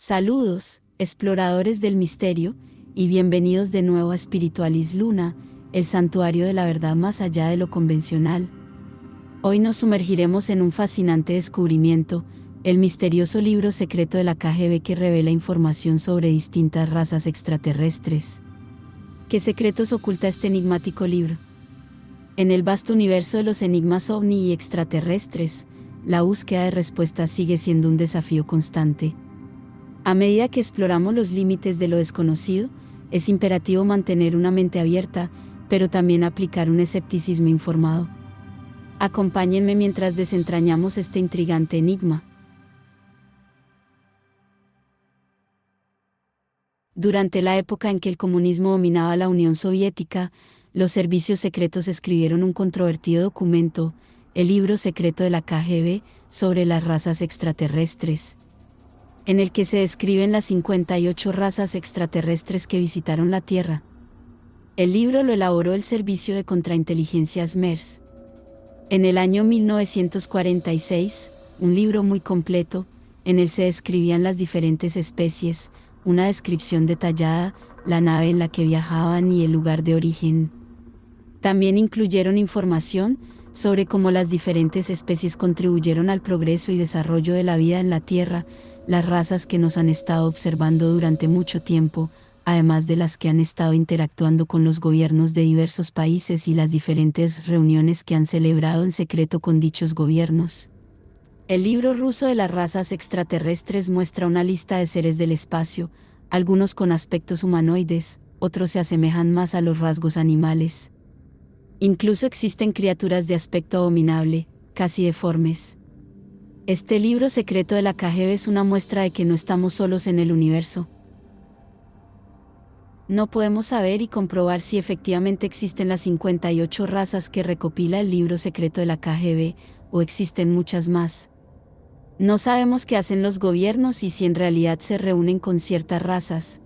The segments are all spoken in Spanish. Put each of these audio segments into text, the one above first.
Saludos, exploradores del misterio, y bienvenidos de nuevo a Spiritualis Luna, el santuario de la verdad más allá de lo convencional. Hoy nos sumergiremos en un fascinante descubrimiento, el misterioso libro secreto de la KGB que revela información sobre distintas razas extraterrestres. ¿Qué secretos oculta este enigmático libro? En el vasto universo de los enigmas ovni y extraterrestres, la búsqueda de respuestas sigue siendo un desafío constante. A medida que exploramos los límites de lo desconocido, es imperativo mantener una mente abierta, pero también aplicar un escepticismo informado. Acompáñenme mientras desentrañamos este intrigante enigma. Durante la época en que el comunismo dominaba la Unión Soviética, los servicios secretos escribieron un controvertido documento, el libro secreto de la KGB, sobre las razas extraterrestres, en el que se describen las 58 razas extraterrestres que visitaron la Tierra. El libro lo elaboró el Servicio de Contrainteligencia SMERS. En el año 1946, un libro muy completo, en el se describían las diferentes especies, una descripción detallada, la nave en la que viajaban y el lugar de origen. También incluyeron información sobre cómo las diferentes especies contribuyeron al progreso y desarrollo de la vida en la Tierra, las razas que nos han estado observando durante mucho tiempo, además de las que han estado interactuando con los gobiernos de diversos países y las diferentes reuniones que han celebrado en secreto con dichos gobiernos. El libro ruso de las razas extraterrestres muestra una lista de seres del espacio, algunos con aspectos humanoides, otros se asemejan más a los rasgos animales. Incluso existen criaturas de aspecto abominable, casi deformes. Este libro secreto de la KGB es una muestra de que no estamos solos en el universo. No podemos saber y comprobar si efectivamente existen las 58 razas que recopila el libro secreto de la KGB, o existen muchas más. No sabemos qué hacen los gobiernos y si en realidad se reúnen con ciertas razas.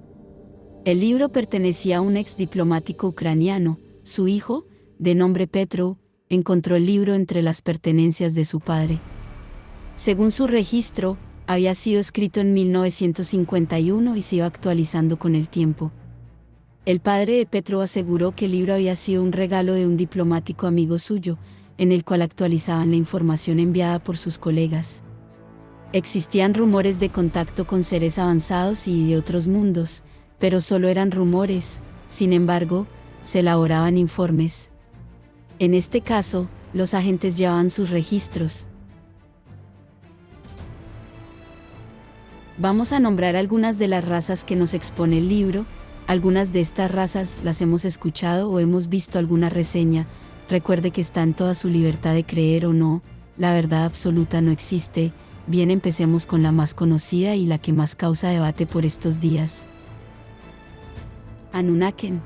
El libro pertenecía a un ex diplomático ucraniano. Su hijo, de nombre Petro, encontró el libro entre las pertenencias de su padre. Según su registro, había sido escrito en 1951 y se iba actualizando con el tiempo. El padre de Petro aseguró que el libro había sido un regalo de un diplomático amigo suyo, en el cual actualizaban la información enviada por sus colegas. Existían rumores de contacto con seres avanzados y de otros mundos, pero solo eran rumores, sin embargo, se elaboraban informes. En este caso, los agentes llevaban sus registros. Vamos a nombrar algunas de las razas que nos expone el libro. Algunas de estas razas las hemos escuchado o hemos visto alguna reseña. Recuerde que está en toda su libertad de creer o no, la verdad absoluta no existe. Bien, empecemos con la más conocida y la que más causa debate por estos días. Anunnaken.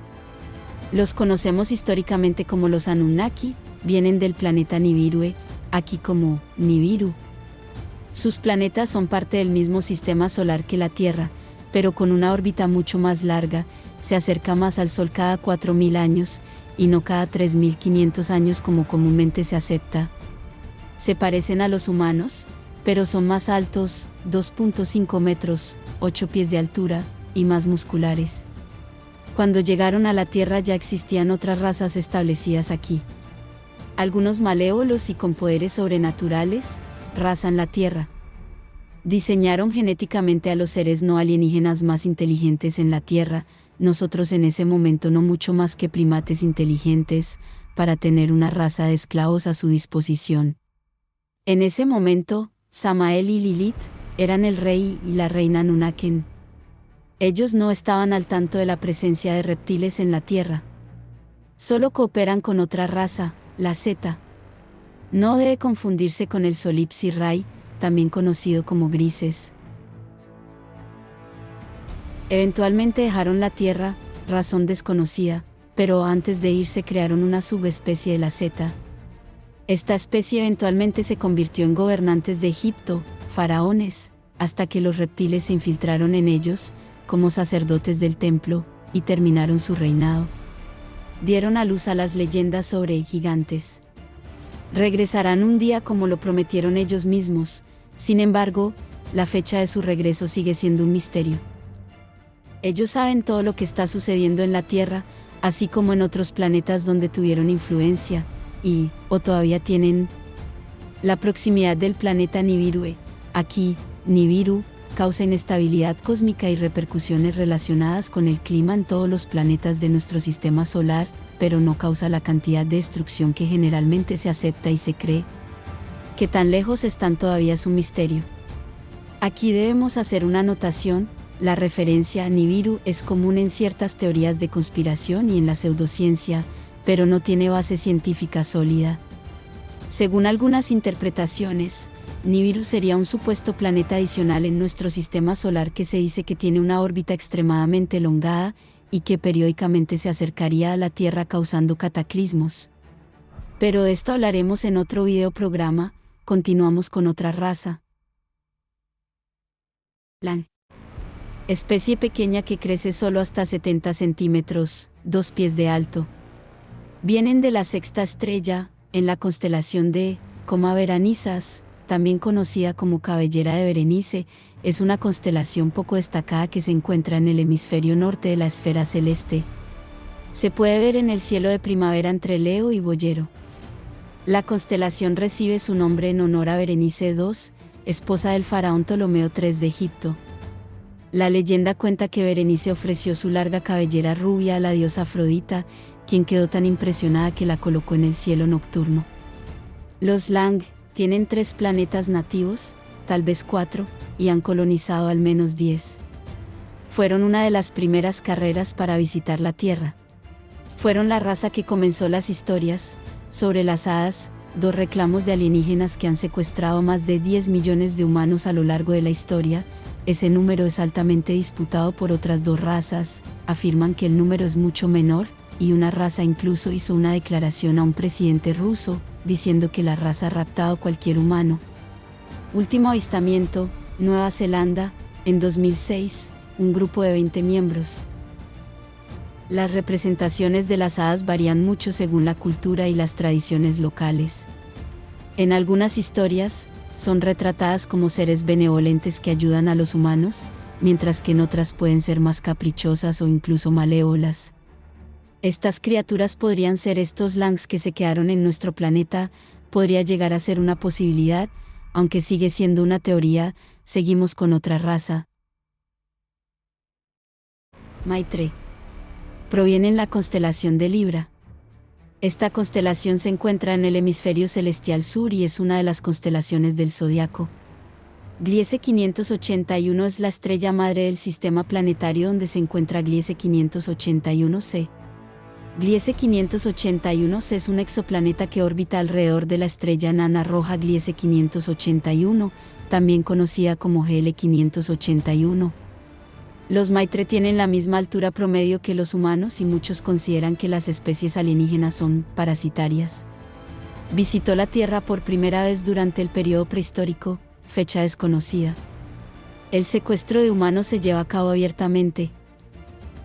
Los conocemos históricamente como los Anunnaki, vienen del planeta Nibiru, aquí como Nibiru. Sus planetas son parte del mismo sistema solar que la Tierra, pero con una órbita mucho más larga, se acerca más al Sol cada 4.000 años, y no cada 3.500 años como comúnmente se acepta. Se parecen a los humanos, pero son más altos, 2.5 metros, 8 pies de altura, y más musculares. Cuando llegaron a la Tierra ya existían otras razas establecidas aquí. Algunos malévolos y con poderes sobrenaturales, razan la Tierra. Diseñaron genéticamente a los seres no alienígenas más inteligentes en la Tierra, nosotros en ese momento no mucho más que primates inteligentes, para tener una raza de esclavos a su disposición. En ese momento, Samael y Lilith eran el rey y la reina Anunnaken. Ellos no estaban al tanto de la presencia de reptiles en la Tierra. Solo cooperan con otra raza, la Zeta. No debe confundirse con el Solipsi Rai, también conocido como grises. Eventualmente dejaron la Tierra, razón desconocida, pero antes de irse crearon una subespecie de la Zeta. Esta especie eventualmente se convirtió en gobernantes de Egipto, faraones, hasta que los reptiles se infiltraron en ellos, como sacerdotes del templo, y terminaron su reinado. Dieron a luz a las leyendas sobre gigantes. Regresarán un día como lo prometieron ellos mismos, sin embargo, la fecha de su regreso sigue siendo un misterio. Ellos saben todo lo que está sucediendo en la Tierra, así como en otros planetas donde tuvieron influencia, o todavía tienen. La proximidad del planeta Nibiru, aquí, Nibiru, causa inestabilidad cósmica y repercusiones relacionadas con el clima en todos los planetas de nuestro sistema solar, pero no causa la cantidad de destrucción que generalmente se acepta y se cree. Que tan lejos están todavía es un misterio. Aquí debemos hacer una anotación: la referencia a Nibiru es común en ciertas teorías de conspiración y en la pseudociencia, pero no tiene base científica sólida. Según algunas interpretaciones, Nibiru sería un supuesto planeta adicional en nuestro sistema solar que se dice que tiene una órbita extremadamente elongada y que periódicamente se acercaría a la Tierra causando cataclismos. Pero de esto hablaremos en otro video programa. Continuamos con otra raza. Lang. Especie pequeña que crece solo hasta 70 centímetros, 2 pies de alto. Vienen de la sexta estrella, en la constelación de Coma Berenices, también conocida como Cabellera de Berenice. Es una constelación poco destacada que se encuentra en el hemisferio norte de la esfera celeste. Se puede ver en el cielo de primavera entre Leo y Boyero. La constelación recibe su nombre en honor a Berenice II, esposa del faraón Ptolomeo III de Egipto. La leyenda cuenta que Berenice ofreció su larga cabellera rubia a la diosa Afrodita, quien quedó tan impresionada que la colocó en el cielo nocturno. Los Lang tienen 3 planetas nativos, tal vez 4, y han colonizado al menos 10. Fueron una de las primeras carreras para visitar la Tierra. Fueron la raza que comenzó las historias sobre las hadas, 2 reclamos de alienígenas que han secuestrado más de 10 millones de humanos a lo largo de la historia. Ese número es altamente disputado por otras 2 razas, afirman que el número es mucho menor, y una raza incluso hizo una declaración a un presidente ruso, diciendo que la raza ha raptado cualquier humano. Último avistamiento, Nueva Zelanda, en 2006, un grupo de 20 miembros. Las representaciones de las hadas varían mucho según la cultura y las tradiciones locales. En algunas historias, son retratadas como seres benevolentes que ayudan a los humanos, mientras que en otras pueden ser más caprichosas o incluso malévolas. Estas criaturas podrían ser estos Langs que se quedaron en nuestro planeta. Podría llegar a ser una posibilidad, aunque sigue siendo una teoría. Seguimos con otra raza. Maitre. Proviene en la constelación de Libra. Esta constelación se encuentra en el hemisferio celestial sur y es una de las constelaciones del zodiaco. Gliese 581 es la estrella madre del sistema planetario donde se encuentra Gliese 581c. Gliese 581c es un exoplaneta que orbita alrededor de la estrella enana roja Gliese 581, también conocida como GL 581. Los Maitre tienen la misma altura promedio que los humanos y muchos consideran que las especies alienígenas son parasitarias. Visitó la Tierra por primera vez durante el periodo prehistórico, fecha desconocida. El secuestro de humanos se lleva a cabo abiertamente.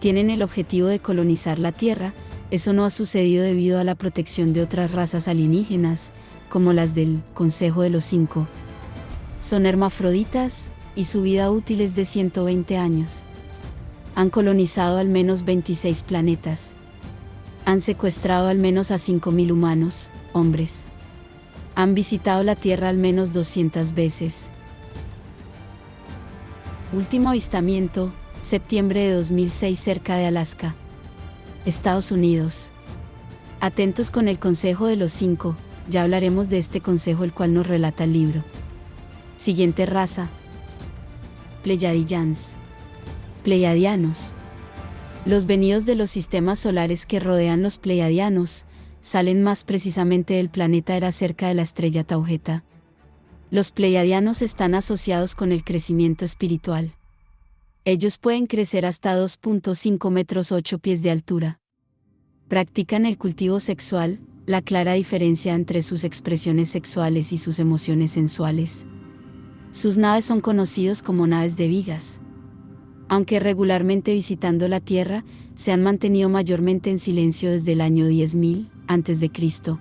Tienen el objetivo de colonizar la Tierra. Eso no ha sucedido debido a la protección de otras razas alienígenas, como las del Consejo de los 5. Son hermafroditas, y su vida útil es de 120 años. Han colonizado al menos 26 planetas. Han secuestrado al menos a 5.000 humanos, hombres. Han visitado la Tierra al menos 200 veces. Último avistamiento, septiembre de 2006 cerca de Alaska, Estados Unidos. Atentos con el Consejo de los 5, ya hablaremos de este consejo el cual nos relata el libro. Siguiente raza. Pleiadians. Pleiadianos. Los venidos de los sistemas solares que rodean los Pleiadianos, salen más precisamente del planeta Hera cerca de la estrella Taugeta. Los Pleiadianos están asociados con el crecimiento espiritual. Ellos pueden crecer hasta 2.5 metros 8 pies de altura. Practican el cultivo sexual, la clara diferencia entre sus expresiones sexuales y sus emociones sensuales. Sus naves son conocidos como naves de vigas. Aunque regularmente visitando la Tierra, se han mantenido mayormente en silencio desde el año 10.000 a.C.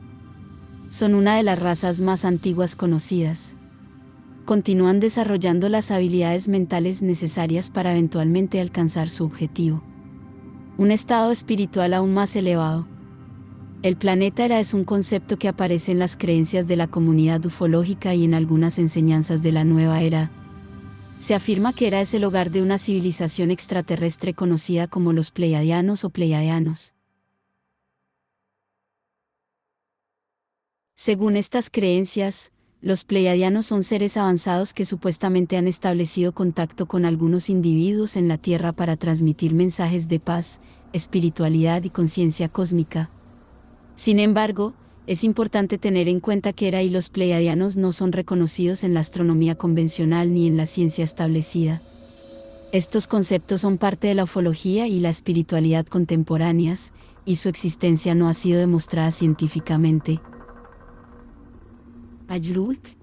Son una de las razas más antiguas conocidas. continúan desarrollando las habilidades mentales necesarias para eventualmente alcanzar su objetivo. Un estado espiritual aún más elevado. El planeta Era es un concepto que aparece en las creencias de la comunidad ufológica y en algunas enseñanzas de la nueva era. Se afirma que Era es el hogar de una civilización extraterrestre conocida como los Pleiadianos o Pleiadianos. Según estas creencias, los Pleiadianos son seres avanzados que supuestamente han establecido contacto con algunos individuos en la Tierra para transmitir mensajes de paz, espiritualidad y conciencia cósmica. Sin embargo, es importante tener en cuenta que Era y los Pleiadianos no son reconocidos en la astronomía convencional ni en la ciencia establecida. Estos conceptos son parte de la ufología y la espiritualidad contemporáneas, y su existencia no ha sido demostrada científicamente. Ajrulk.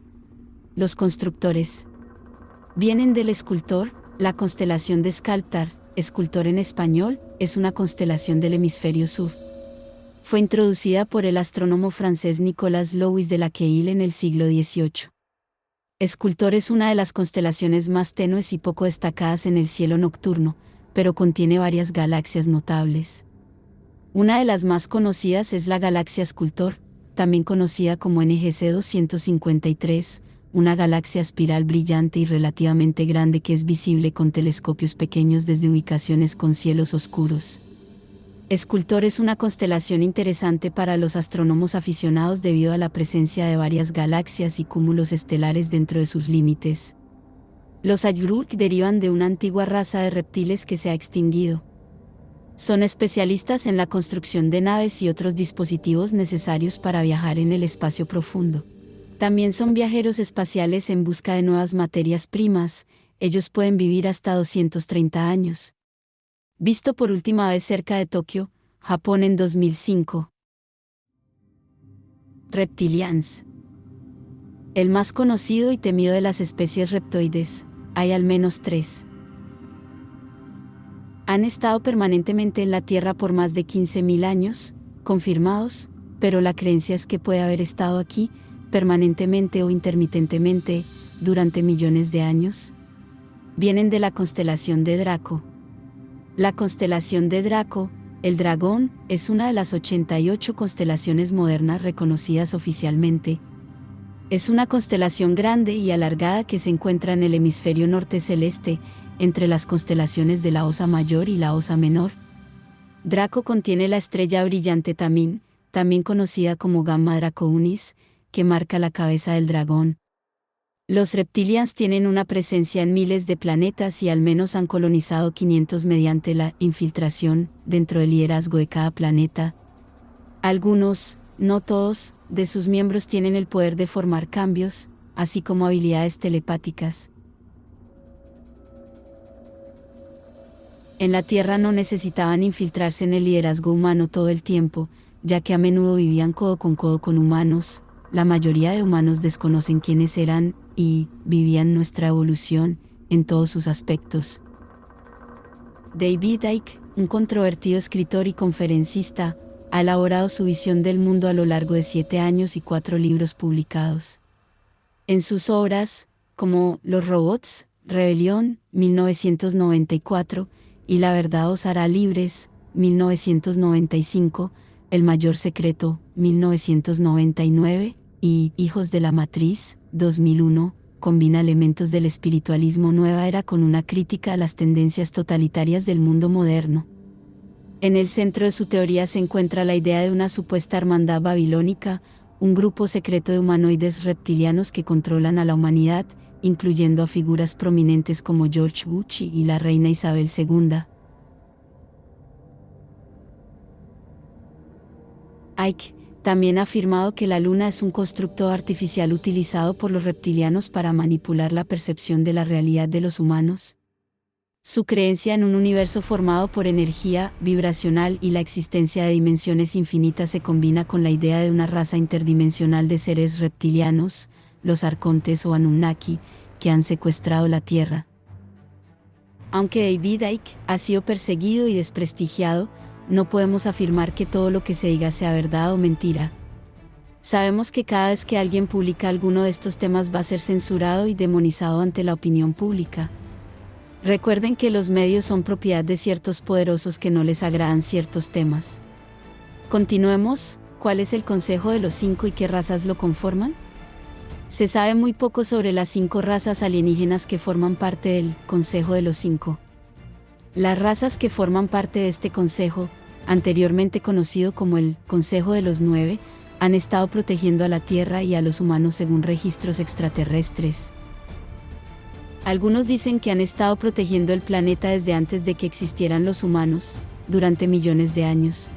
Los constructores. Vienen del escultor. La constelación de Skalptar, escultor en español, es una constelación del hemisferio sur. Fue introducida por el astrónomo francés Nicolas Louis de Lacaille en el siglo XVIII. Escultor es una de las constelaciones más tenues y poco destacadas en el cielo nocturno, pero contiene varias galaxias notables. Una de las más conocidas es la galaxia Escultor, también conocida como NGC 253, una galaxia espiral brillante y relativamente grande que es visible con telescopios pequeños desde ubicaciones con cielos oscuros. Escultor es una constelación interesante para los astrónomos aficionados debido a la presencia de varias galaxias y cúmulos estelares dentro de sus límites. Los Ajrulk derivan de una antigua raza de reptiles que se ha extinguido. Son especialistas en la construcción de naves y otros dispositivos necesarios para viajar en el espacio profundo. También son viajeros espaciales en busca de nuevas materias primas. Ellos pueden vivir hasta 230 años. Visto por última vez cerca de Tokio, Japón en 2005. Reptilians. El más conocido y temido de las especies reptoides, hay al menos 3. Han estado permanentemente en la Tierra por más de 15.000 años, confirmados, pero la creencia es que puede haber estado aquí, permanentemente o intermitentemente, durante millones de años. Vienen de la constelación de Draco. La constelación de Draco, el dragón, es una de las 88 constelaciones modernas reconocidas oficialmente. Es una constelación grande y alargada que se encuentra en el hemisferio norte celeste, entre las constelaciones de la Osa Mayor y la Osa Menor. Draco contiene la estrella brillante Tamín, también conocida como Gamma Dracounis, que marca la cabeza del dragón. Los reptilians tienen una presencia en miles de planetas y al menos han colonizado 500 mediante la infiltración dentro del liderazgo de cada planeta. Algunos, no todos, de sus miembros tienen el poder de formar cambios, así como habilidades telepáticas. En la Tierra no necesitaban infiltrarse en el liderazgo humano todo el tiempo, ya que a menudo vivían codo con humanos. La mayoría de humanos desconocen quiénes eran, y vivían nuestra evolución, en todos sus aspectos. David Icke, un controvertido escritor y conferencista, ha elaborado su visión del mundo a lo largo de 7 años y 4 libros publicados. En sus obras, como Los robots, Rebelión, 1994, y La verdad os hará libres, 1995, El mayor secreto, 1999, y Hijos de la Matriz, 2001, combina elementos del espiritualismo nueva era con una crítica a las tendencias totalitarias del mundo moderno. En el centro de su teoría se encuentra la idea de una supuesta hermandad babilónica, un grupo secreto de humanoides reptilianos que controlan a la humanidad, incluyendo a figuras prominentes como George Bush y la reina Isabel II. Icke también ha afirmado que la Luna es un constructo artificial utilizado por los reptilianos para manipular la percepción de la realidad de los humanos. Su creencia en un universo formado por energía vibracional y la existencia de dimensiones infinitas se combina con la idea de una raza interdimensional de seres reptilianos, los arcontes o Anunnaki, que han secuestrado la Tierra. Aunque David Icke ha sido perseguido y desprestigiado, no podemos afirmar que todo lo que se diga sea verdad o mentira. Sabemos que cada vez que alguien publica alguno de estos temas va a ser censurado y demonizado ante la opinión pública. Recuerden que los medios son propiedad de ciertos poderosos que no les agradan ciertos temas. Continuemos. ¿Cuál es el Consejo de los Cinco y qué razas lo conforman? Se sabe muy poco sobre las 5 razas alienígenas que forman parte del Consejo de los Cinco. Las razas que forman parte de este consejo, anteriormente conocido como el Consejo de los Nueve, han estado protegiendo a la Tierra y a los humanos según registros extraterrestres. Algunos dicen que han estado protegiendo el planeta desde antes de que existieran los humanos, durante millones de años.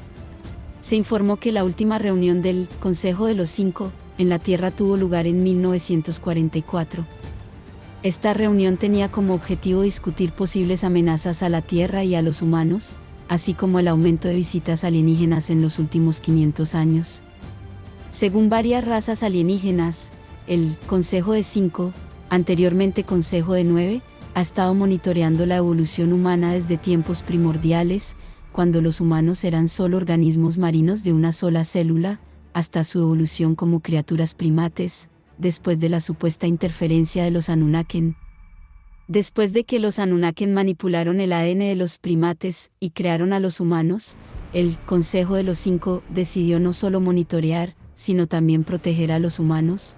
Se informó que la última reunión del Consejo de los Cinco en la Tierra tuvo lugar en 1944. Esta reunión tenía como objetivo discutir posibles amenazas a la Tierra y a los humanos, así como el aumento de visitas alienígenas en los últimos 500 años. Según varias razas alienígenas, el Consejo de Cinco, anteriormente Consejo de Nueve, ha estado monitoreando la evolución humana desde tiempos primordiales, cuando los humanos eran solo organismos marinos de una sola célula, hasta su evolución como criaturas primates, después de la supuesta interferencia de los Anunnaki. Después de que los Anunnaki manipularon el ADN de los primates y crearon a los humanos, el Consejo de los Cinco decidió no solo monitorear, sino también proteger a los humanos.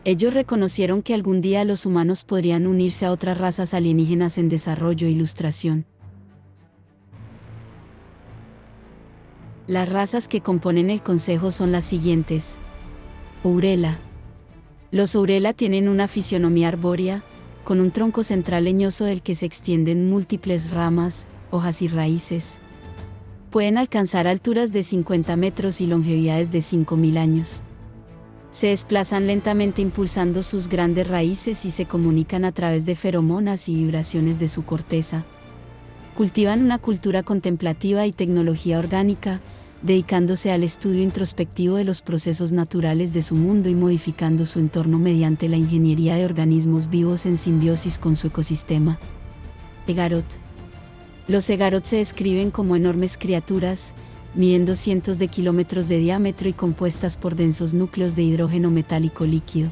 Ellos reconocieron que algún día los humanos podrían unirse a otras razas alienígenas en desarrollo e ilustración. Las razas que componen el consejo son las siguientes. Ourela. Los Ourela tienen una fisionomía arbórea, con un tronco central leñoso del que se extienden múltiples ramas, hojas y raíces. Pueden alcanzar alturas de 50 metros y longevidades de 5.000 años. Se desplazan lentamente impulsando sus grandes raíces y se comunican a través de feromonas y vibraciones de su corteza. Cultivan una cultura contemplativa y tecnología orgánica, dedicándose al estudio introspectivo de los procesos naturales de su mundo y modificando su entorno mediante la ingeniería de organismos vivos en simbiosis con su ecosistema. Egarot. Los Egarot se describen como enormes criaturas, midiendo cientos de kilómetros de diámetro y compuestas por densos núcleos de hidrógeno metálico líquido.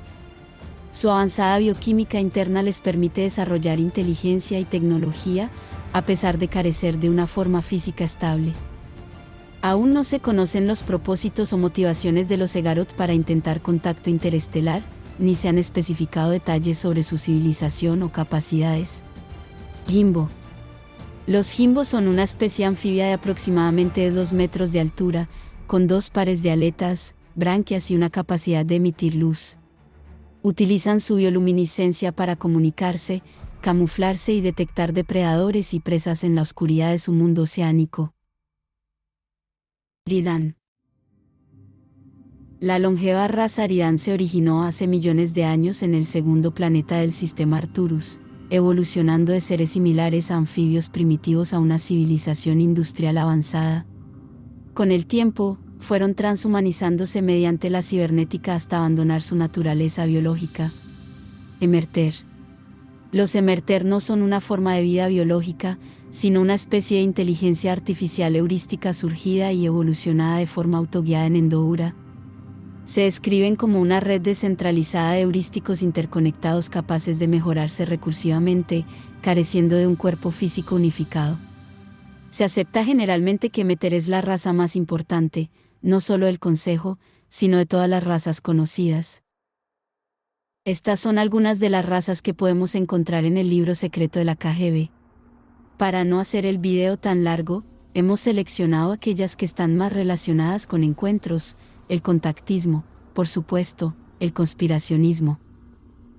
Su avanzada bioquímica interna les permite desarrollar inteligencia y tecnología, a pesar de carecer de una forma física estable. Aún no se conocen los propósitos o motivaciones de los Egarot para intentar contacto interestelar, ni se han especificado detalles sobre su civilización o capacidades. Jimbo. Los Jimbos son una especie anfibia de aproximadamente 2 metros de altura, con 2 pares de aletas, branquias y una capacidad de emitir luz. Utilizan su bioluminiscencia para comunicarse, camuflarse y detectar depredadores y presas en la oscuridad de su mundo oceánico. Aridan. La longeva raza Aridan se originó hace millones de años en el segundo planeta del sistema Arcturus, evolucionando de seres similares a anfibios primitivos a una civilización industrial avanzada. Con el tiempo, fueron transhumanizándose mediante la cibernética hasta abandonar su naturaleza biológica. Emerter. Los Emerter no son una forma de vida biológica, sino una especie de inteligencia artificial heurística surgida y evolucionada de forma autoguiada en Endoura. Se describen como una red descentralizada de heurísticos interconectados capaces de mejorarse recursivamente, careciendo de un cuerpo físico unificado. Se acepta generalmente que Emerter es la raza más importante, no solo del Consejo, sino de todas las razas conocidas. Estas son algunas de las razas que podemos encontrar en el libro secreto de la KGB. Para no hacer el video tan largo, hemos seleccionado aquellas que están más relacionadas con encuentros, el contactismo, por supuesto, el conspiracionismo.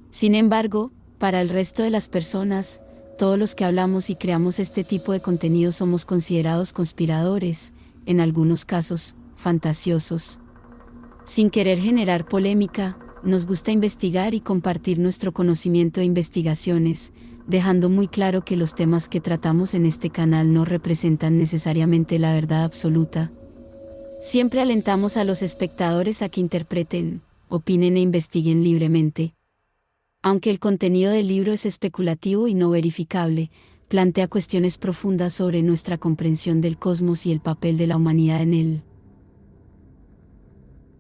Sin embargo, para el resto de las personas, todos los que hablamos y creamos este tipo de contenido somos considerados conspiradores, en algunos casos, fantasiosos. Sin querer generar polémica, nos gusta investigar y compartir nuestro conocimiento e investigaciones, dejando muy claro que los temas que tratamos en este canal no representan necesariamente la verdad absoluta. Siempre alentamos a los espectadores a que interpreten, opinen e investiguen libremente. Aunque el contenido del libro es especulativo y no verificable, plantea cuestiones profundas sobre nuestra comprensión del cosmos y el papel de la humanidad en él.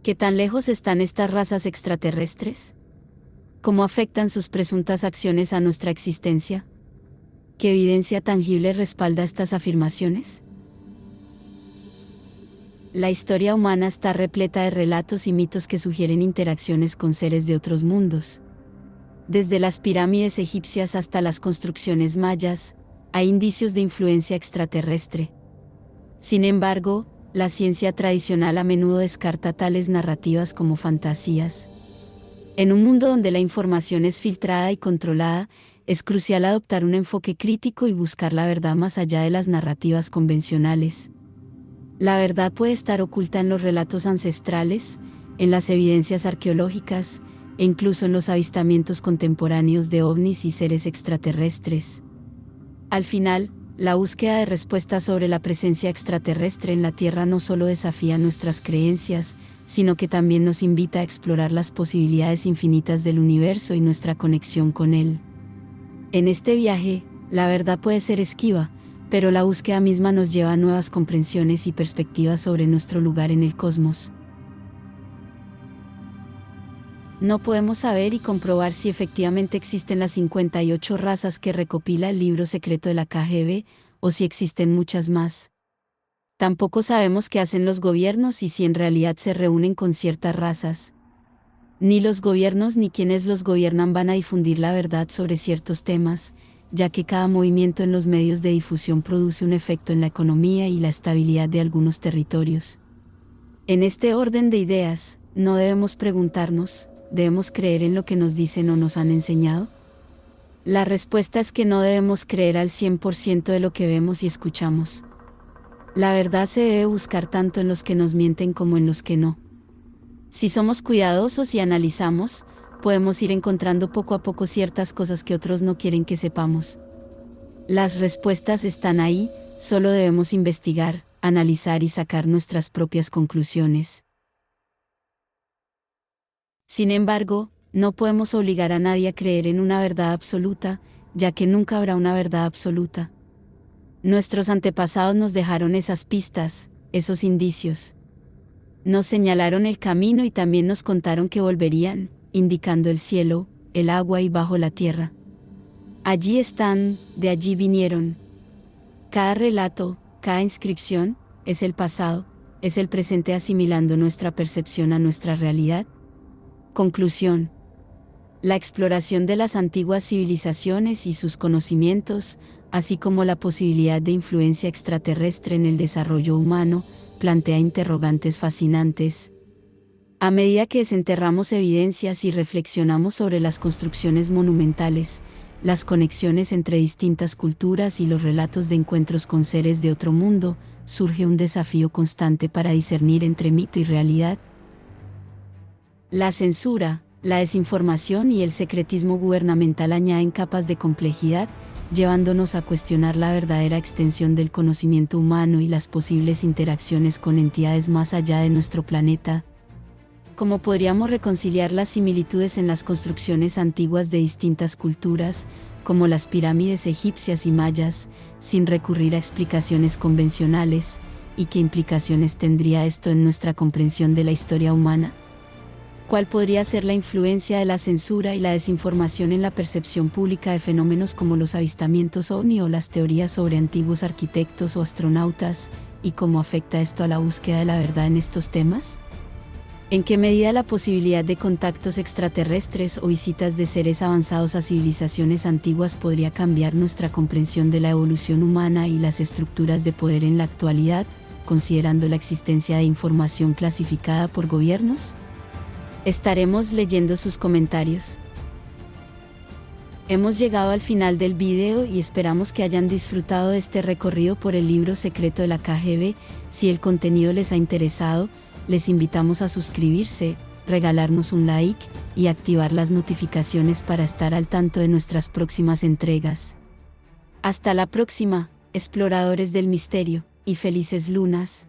¿Qué tan lejos están estas razas extraterrestres? ¿Cómo afectan sus presuntas acciones a nuestra existencia? ¿Qué evidencia tangible respalda estas afirmaciones? La historia humana está repleta de relatos y mitos que sugieren interacciones con seres de otros mundos. Desde las pirámides egipcias hasta las construcciones mayas, hay indicios de influencia extraterrestre. Sin embargo, la ciencia tradicional a menudo descarta tales narrativas como fantasías. En un mundo donde la información es filtrada y controlada, es crucial adoptar un enfoque crítico y buscar la verdad más allá de las narrativas convencionales. La verdad puede estar oculta en los relatos ancestrales, en las evidencias arqueológicas, e incluso en los avistamientos contemporáneos de ovnis y seres extraterrestres. Al final, la búsqueda de respuestas sobre la presencia extraterrestre en la Tierra no solo desafía nuestras creencias, sino que también nos invita a explorar las posibilidades infinitas del universo y nuestra conexión con él. En este viaje, la verdad puede ser esquiva, pero la búsqueda misma nos lleva a nuevas comprensiones y perspectivas sobre nuestro lugar en el cosmos. No podemos saber y comprobar si efectivamente existen las 58 razas que recopila el libro secreto de la KGB, o si existen muchas más. Tampoco sabemos qué hacen los gobiernos y si en realidad se reúnen con ciertas razas. Ni los gobiernos ni quienes los gobiernan van a difundir la verdad sobre ciertos temas, ya que cada movimiento en los medios de difusión produce un efecto en la economía y la estabilidad de algunos territorios. En este orden de ideas, no debemos preguntarnos, ¿debemos creer en lo que nos dicen o nos han enseñado? La respuesta es que no debemos creer al 100% de lo que vemos y escuchamos. La verdad se debe buscar tanto en los que nos mienten como en los que no. Si somos cuidadosos y analizamos, podemos ir encontrando poco a poco ciertas cosas que otros no quieren que sepamos. Las respuestas están ahí, solo debemos investigar, analizar y sacar nuestras propias conclusiones. Sin embargo, no podemos obligar a nadie a creer en una verdad absoluta, ya que nunca habrá una verdad absoluta. Nuestros antepasados nos dejaron esas pistas, esos indicios. Nos señalaron el camino y también nos contaron que volverían, indicando el cielo, el agua y bajo la tierra. Allí están, de allí vinieron. Cada relato, cada inscripción, es el pasado, es el presente asimilando nuestra percepción a nuestra realidad. Conclusión. La exploración de las antiguas civilizaciones y sus conocimientos, así como la posibilidad de influencia extraterrestre en el desarrollo humano, plantea interrogantes fascinantes. A medida que desenterramos evidencias y reflexionamos sobre las construcciones monumentales, las conexiones entre distintas culturas y los relatos de encuentros con seres de otro mundo, surge un desafío constante para discernir entre mito y realidad. La censura, la desinformación y el secretismo gubernamental añaden capas de complejidad, llevándonos a cuestionar la verdadera extensión del conocimiento humano y las posibles interacciones con entidades más allá de nuestro planeta. ¿Cómo podríamos reconciliar las similitudes en las construcciones antiguas de distintas culturas, como las pirámides egipcias y mayas, sin recurrir a explicaciones convencionales, y qué implicaciones tendría esto en nuestra comprensión de la historia humana? ¿Cuál podría ser la influencia de la censura y la desinformación en la percepción pública de fenómenos como los avistamientos OVNI o las teorías sobre antiguos arquitectos o astronautas, y cómo afecta esto a la búsqueda de la verdad en estos temas? ¿En qué medida la posibilidad de contactos extraterrestres o visitas de seres avanzados a civilizaciones antiguas podría cambiar nuestra comprensión de la evolución humana y las estructuras de poder en la actualidad, considerando la existencia de información clasificada por gobiernos? Estaremos leyendo sus comentarios. Hemos llegado al final del video y esperamos que hayan disfrutado de este recorrido por el libro secreto de la KGB. Si el contenido les ha interesado, les invitamos a suscribirse, regalarnos un like y activar las notificaciones para estar al tanto de nuestras próximas entregas. Hasta la próxima, exploradores del misterio, y felices lunas.